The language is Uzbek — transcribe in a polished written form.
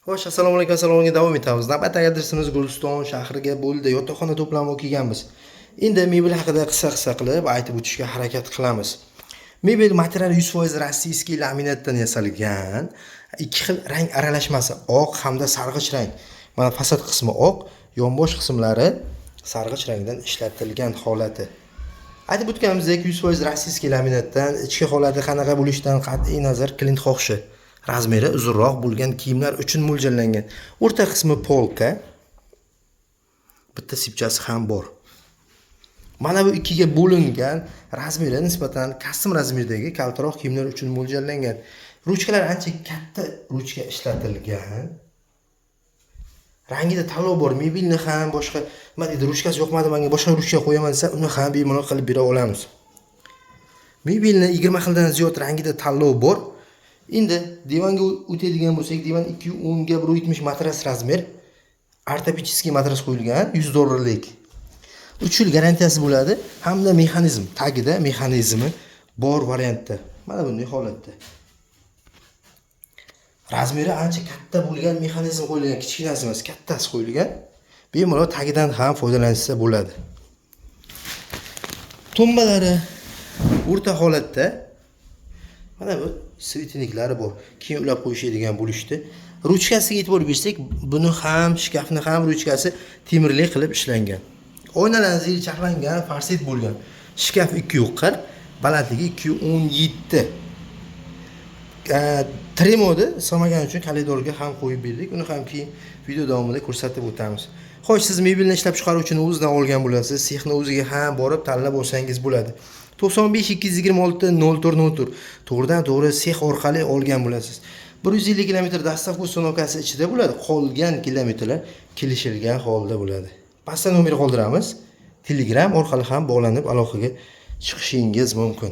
Xo'sh, assalomu alaykum, assalomu davom etamiz. Navbatdagi adresimiz Guliston shahriga bo'ldi. Yotoqxona to'plami o'qiganmiz. Endi mebel haqida qissa qilib aytib o'tishga harakat qilamiz. Mebel materiali 100% rossiyskiy laminatdan yasalgan. Ikki xil rang aralashmasi, oq hamda sarg'ish rang. Mana fasad qismi oq, yonbosh qismlari sarg'ish rangdan ishlatilgan holati. Aytib o'tganimizdek 100% rossiyskiy laminatdan ichki holati qanaqa bo'lishidan qat'iy nazar klient xohishi. Razmeri uzunroq bo'lgan kiyimlar uchun mo'ljallangan. O'rta qismi polka. Bitta sipchasi ham bor. Mana bu ikkiga bo'lingan, razmeri nisbatan custom razmerdagi kaltaroq kiyimlar uchun mo'ljallangan. Ruchkalar ancha katta ruchka ishlatilgan. Rangida tanlov bor. Mebelni ham boshqa, nima deydi, ruchkasi yoqmadi menga, boshqa ruchka qo'yaman desa, uni ham bemalol qilib bera olamiz. Mebelni 20 xildan ziyod rangida tanlov bor. Endi divanga o'tadigan bo'lsak, divan 210 ga 170 matras razmer, ortopediskiy matras qo'yilgan, $100lik. 3 yil garantiyasi bo'ladi hamda mexanizm, tagida mexanizmi bor variantda. Mana bunday holatda. Razmeri ancha katta bo'lgan mexanizm qo'yilgan, kichkinasi emas, kattasi qo'yilgan. Bemalol tagidan ham foydalansa bo'ladi. Tombalari o'rta holatda. Mana bu svetiniklari bor. Keyin ulab qo'yishadigan bo'lishdi. Ruchkasiga e'tibor bersak, buni ham, shkafni ham ruchkasi temirli qilib ishlangan. Oynalar zil chaqlangan, farset bo'lgan. Shkaf 2.40, balandligi 2.17. Tremodi solmagan uchun koridorga ham qo'yib berdik. Uni ham keyin video davomida ko'rsatib o'tamiz. Xo'sh, siz mebelni ishlab chiqaruvchini o'zidan olgan bo'lasiz, sexni o'ziga ham borib tanlab olsangiz bo'ladi. 95 226 0404 to'g'ridan to'g'ri sex orqali olgan bo'lasiz. 150 km dastavka uстановkasi ichida bo'ladi. Qolgan kilometrlar kelishilgan holda bo'ladi. Pastda nomer qoldiramiz. Telegram orqali ham bog'lanib aloqaga chiqishingiz mumkin.